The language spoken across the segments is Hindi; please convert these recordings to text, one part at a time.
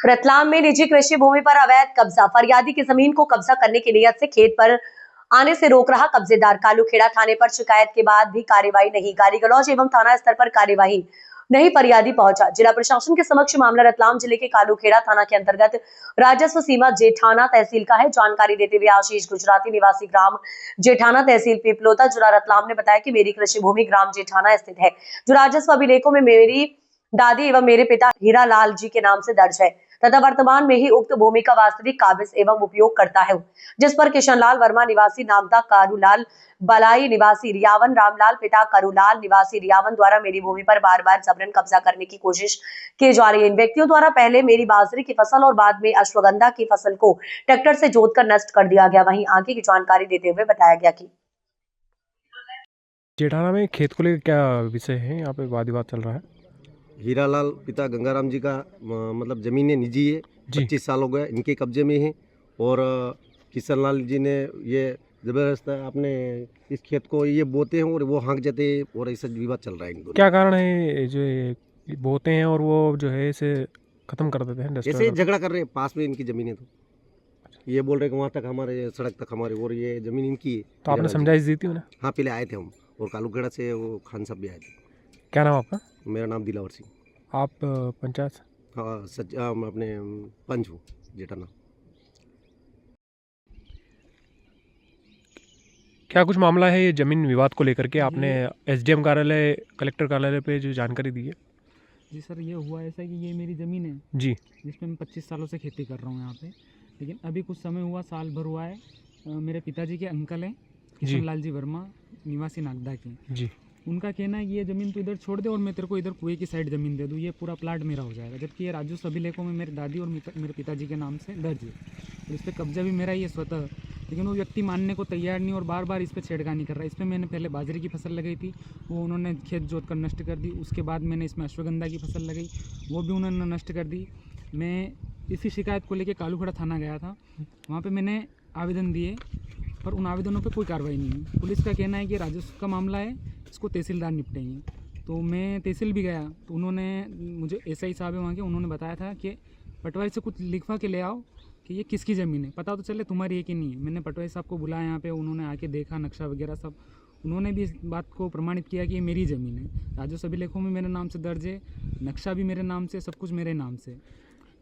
रतलाम में निजी कृषि भूमि पर अवैध कब्जा। फरियादी की जमीन को कब्जा करने की नियत से खेत पर आने से रोक रहा कब्जेदार। कालूखेड़ा थाने पर शिकायत के बाद भी कार्रवाई नहीं। गाली गलौज एवं थाना स्तर पर कार्यवाही नहीं, फरियादी पहुंचा। जिला प्रशासन के समक्ष मामला रतलाम जिले के कालूखेड़ा थाना के अंतर्गत राजस्व सीमा जेठाना तहसील का है। जानकारी देते हुए आशीष गुजराती निवासी ग्राम जेठाना तहसील पीपलोदा जिला रतलाम ने बताया कि मेरी कृषि भूमि ग्राम जेठाना स्थित है, जो राजस्व अभिलेखों में मेरी दादी एवं मेरे पिता हीरालाल जी के नाम से दर्ज है तथा वर्तमान में ही उक्त भूमि का वास्तविक काबिज एवं उपयोग करता है, जिस पर किशनलाल वर्मा निवासी नागदा, कारूलाल बलाई निवासी रियावन, रामलाल पिता करूलाल निवासी रियावन द्वारा मेरी भूमि पर बार बार जबरन कब्जा करने की कोशिश की जा रही है। इन व्यक्तियों द्वारा पहले मेरी बाजरे की फसल और बाद में अश्वगंधा की फसल को ट्रैक्टर से जोतकर नष्ट कर दिया गया। वहीं आगे की जानकारी देते हुए बताया गया कि जेठाना में खेत को लेकर क्या विषय है, यहाँ पे वाद विवाद चल रहा है। हीरालाल पिता गंगाराम जी का मतलब ज़मीनें निजी है, 25 साल हो गए इनके कब्जे में है। और किशनलाल जी ने ये ज़बरदस्त अपने इस खेत को ये बोते हैं और वो हाँक जाते हैं और ऐसा विवाद चल रहा है इन दोनों। क्या कारण है जो ये बोते हैं और वो जो है इसे खत्म कर देते हैं? ऐसे ही झगड़ा कर रहे हैं, पास में इनकी ज़मीन है तो ये बोल रहे हैं कि वहाँ तक हमारे सड़क तक हमारे और ये ज़मीन इनकी है। तो आपने समझाइश दी थी उन्हें? हाँ, पहले आए थे हम और कालूखेड़ा से वो खान साहब भी आए थे। क्या नाम आपका? मेरा नाम दिलावर सिंह। आप पंचायत? हाँ, अपने पंच हूँ जेठाना। क्या कुछ मामला है ये जमीन विवाद को लेकर के? आपने एसडीएम कार्यालय, कलेक्टर कार्यालय पे जो जानकारी दी है? जी सर, ये हुआ ऐसा कि ये मेरी ज़मीन है जी, जिसमें मैं 25 सालों से खेती कर रहा हूँ यहाँ पे। लेकिन अभी कुछ समय हुआ, साल भर हुआ है, मेरे पिताजी के अंकल हैं किशनलाल जी वर्मा निवासी नागदा के। जी, उनका कहना है कि ये ज़मीन तो इधर छोड़ दे और मैं तेरे को इधर कुएं की साइड ज़मीन दे दूँ, ये पूरा प्लाट मेरा हो जाएगा। जबकि ये राजस्व अभिलेखों में मेरी दादी और मेरे पिताजी के नाम से दर्ज है और इस पर कब्जा भी मेरा ही है स्वतः। लेकिन वो व्यक्ति मानने को तैयार नहीं और बार बार इस पर छेड़खानी कर रहा है। इसमें मैंने पहले बाजरे की फसल लगाई थी, वो उन्होंने खेत जोत कर नष्ट कर दी। उसके बाद मैंने इसमें अश्वगंधा की फसल लगाई, वो भी उन्होंने नष्ट कर दी। मैं इसी शिकायत को लेकर कालूखेड़ा थाना गया था, वहाँ पे मैंने आवेदन दिए पर उन आवेदनों पे कोई कार्रवाई नहीं है। पुलिस का कहना है कि राजस्व का मामला है, इसको तहसीलदार निपटेंगे। तो मैं तहसील भी गया तो उन्होंने मुझे एसआई साहब है वहाँ के, उन्होंने बताया था कि पटवारी से कुछ लिखवा के ले आओ कि ये किसकी ज़मीन है, पता तो चले तुम्हारी है कि नहीं है। मैंने पटवारी साहब को बुलाया यहाँ पे, उन्होंने आके देखा नक्शा वगैरह सब, उन्होंने भी इस बात को प्रमाणित किया कि ये मेरी ज़मीन है। राजस्व अभिलेखों में मेरे नाम से दर्ज है, नक्शा भी मेरे नाम से, सब कुछ मेरे नाम से।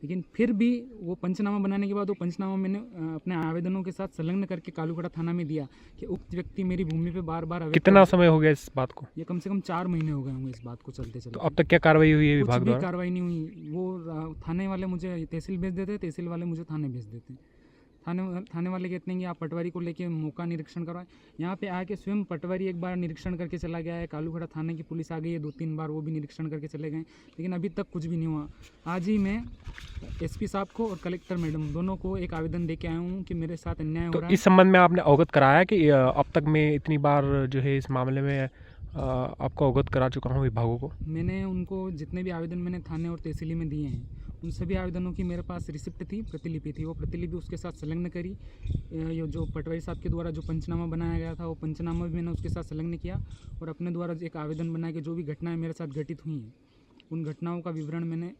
लेकिन फिर भी वो पंचनामा बनाने के बाद वो पंचनामा मैंने अपने आवेदनों के साथ संलग्न करके कालूखेड़ा थाना में दिया कि उक्त व्यक्ति मेरी भूमि पे बार बार। कितना समय हो गया इस बात को? ये कम से कम 4 महीने हो गए होंगे इस बात को चलते चलते। तो अब तक क्या कार्रवाई हुई है विभाग द्वारा? कार्रवाई नहीं हुई। वो थाने वाले मुझे तहसील भेज देते, तहसील वाले मुझे थाने भेज देते। थाने वाले कहते हैं कि आप पटवारी को लेके मौका निरीक्षण करवाएं। यहाँ पे आके स्वयं पटवारी एक बार निरीक्षण करके चला गया है, कालूखेड़ा थाने की पुलिस आ गई है 2-3 बार, वो भी निरीक्षण करके चले गए, लेकिन अभी तक कुछ भी नहीं हुआ। आज ही मैं एसपी साहब को और कलेक्टर मैडम दोनों को एक आवेदन दे के आया हूँ कि मेरे साथ अन्याय हो रहा है। इस संबंध में आपने अवगत कराया कि अब तक मैं इतनी बार जो है इस मामले में आपको अवगत करा चुका हूँ विभागों को? मैंने उनको जितने भी आवेदन मैंने थाने और तहसीली में दिए हैं उन सभी आवेदनों की मेरे पास रिसिप्ट थी, प्रतिलिपि थी। वो प्रतिलिपि उसके साथ संलग्न करी। ये जो पटवारी साहब के द्वारा जो पंचनामा बनाया गया था वो पंचनामा भी मैंने उसके साथ संलग्न किया और अपने द्वारा एक आवेदन बना के जो भी घटनाएं मेरे साथ घटित हुई हैं उन घटनाओं का विवरण मैंने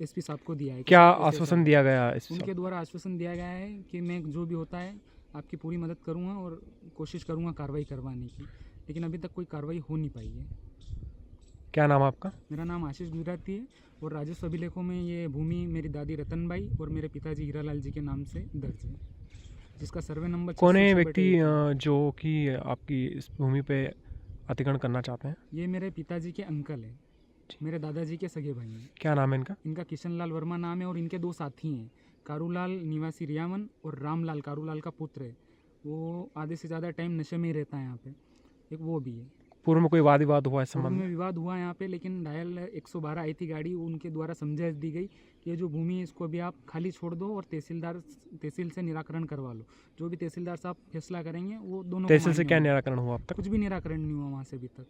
एसपी साहब को दिया है। क्या आश्वासन दिया गया? उनके द्वारा आश्वासन दिया गया है कि मैं जो भी होता है आपकी पूरी मदद करूँगा और कोशिश करूँगा कार्रवाई करवाने की, लेकिन अभी तक कोई कार्रवाई हो नहीं पाई है। क्या नाम आपका? मेरा नाम आशीष गुजराती है और राजस्व अभिलेखों में ये भूमि मेरी दादी रतनबाई और मेरे पिताजी हीरालाल जी के नाम से दर्ज है, जिसका सर्वे नंबर। कौन है व्यक्ति जो कि आपकी इस भूमि पे अतिक्रमण करना चाहते हैं? ये मेरे पिताजी के अंकल हैं, मेरे दादाजी के सगे भाई हैं। क्या नाम है इनका? इनका किशनलाल वर्मा नाम है और इनके 2 साथी हैं, कारूलाल निवासी रियावन और रामलाल कारूलाल का पुत्र है। वो आधे से ज़्यादा टाइम नशे में ही रहता है यहाँ पे, एक वो भी है। पूर्व में कोई वाद विवाद हुआ है? संबंध में विवाद हुआ यहाँ पे, लेकिन डायल 112 आई थी गाड़ी, उनके द्वारा समझाइश दी गई कि ये जो भूमि है इसको अभी आप खाली छोड़ दो और तहसील से निराकरण करवा लो। जो भी तहसीलदार साहब फैसला करेंगे वो दोनों। तहसील से क्या निराकरण हुआ अब तक? कुछ भी निराकरण नहीं हुआ वहाँ से अभी तक।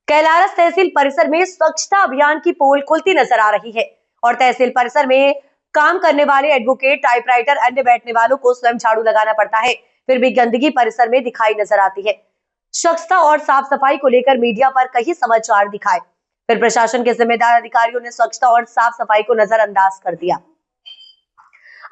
कैलारस तहसील परिसर में स्वच्छता अभियान की पोल खुलती नजर आ रही है और तहसील परिसर में काम करने वाले एडवोकेट, टाइपराइटर, अन्य बैठने वालों को स्वयं झाड़ू लगाना पड़ता है, फिर भी गंदगी परिसर में दिखाई नजर आती है। स्वच्छता और साफ सफाई को लेकर मीडिया पर कई समाचार दिखाए फिर प्रशासन के जिम्मेदार अधिकारियों ने स्वच्छता और साफ सफाई को नजरअंदाज कर दिया।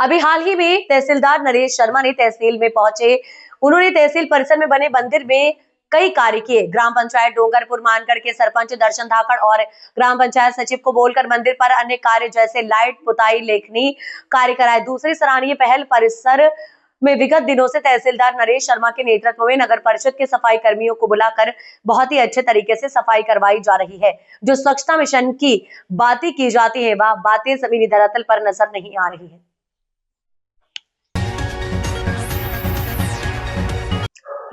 अभी हाल ही में तहसीलदार नरेश शर्मा ने तहसील में पहुंचे। उन्होंने तहसील परिसर में बने मंदिर में कई कार्य किए। ग्राम पंचायत डोंगरपुर मानगढ़ के सरपंच दर्शन धाकड़ और ग्राम पंचायत सचिव को बोलकर मंदिर पर अन्य कार्य जैसे लाइट, पुताई, लेखनी कार्य कराए। दूसरी सराहनीय पहल परिसर में विगत दिनों से तहसीलदार नरेश शर्मा के नेतृत्व में नगर परिषद के सफाई कर्मियों को बुलाकर बहुत ही अच्छे तरीके से सफाई करवाई जा रही है। जो स्वच्छता मिशन की बातें की जाती है वह बातें जमीनी धरातल पर नजर नहीं आ रही है।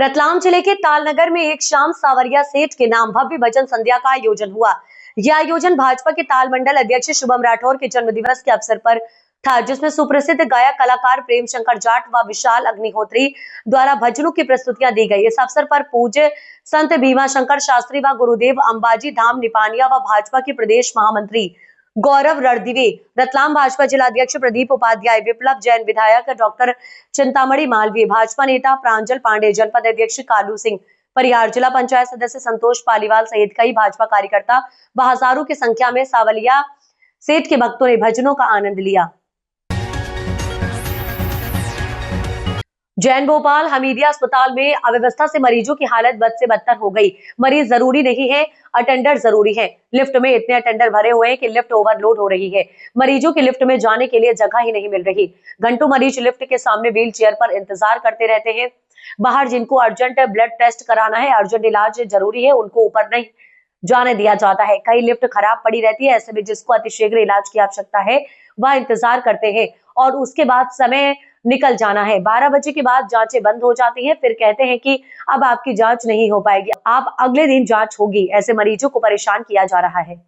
रतलाम जिले के तालनगर में एक शाम सावरिया सेठ के नाम भव्य भजन संध्या का आयोजन हुआ। यह आयोजन भाजपा के ताल मंडल अध्यक्ष शुभम राठौर के जन्मदिवस के अवसर पर था, जिसमें सुप्रसिद्ध गायक कलाकार प्रेम शंकर जाट व विशाल अग्निहोत्री द्वारा भजनों की प्रस्तुतियां दी गई। इस अवसर पर पूज्य संत भीमा शंकर शास्त्री व गुरुदेव अंबाजी धाम निपानिया व भाजपा के प्रदेश महामंत्री गौरव रणदिवे, रतलाम भाजपा जिलाध्यक्ष प्रदीप उपाध्याय, विप्लव जैन, विधायक डॉक्टर चिंतामणि मालवीय, भाजपा नेता प्रांजल पांडे, जनपद अध्यक्ष कालू सिंह परियार, जिला पंचायत सदस्य संतोष पालीवाल सहित कई भाजपा कार्यकर्ता व हजारों की संख्या में सावलिया सेठ के भक्तों ने भजनों का आनंद लिया। जैन भोपाल हमीदिया अस्पताल में अव्यवस्था से मरीजों की हालत बद से बदतर हो गई। मरीज जरूरी नहीं है, अटेंडर जरूरी है। लिफ्ट में इतने अटेंडर भरे हुए हैं कि लिफ्ट ओवरलोड हो रही है। मरीजों की लिफ्ट में जाने के लिए जगह ही नहीं मिल रही। घंटों मरीज लिफ्ट के सामने व्हील चेयर पर इंतजार करते रहते हैं। बाहर जिनको अर्जेंट ब्लड टेस्ट कराना है, अर्जेंट इलाज जरूरी है, उनको ऊपर नहीं जाने दिया जाता है। कई लिफ्ट खराब पड़ी रहती है। ऐसे में जिसको अतिशीघ्र इलाज की आवश्यकता है वह इंतजार करते हैं और उसके बाद समय निकल जाना है। 12 बजे के बाद जांचें बंद हो जाती हैं। फिर कहते हैं कि अब आपकी जांच नहीं हो पाएगी, आप अगले दिन जांच होगी। ऐसे मरीजों को परेशान किया जा रहा है।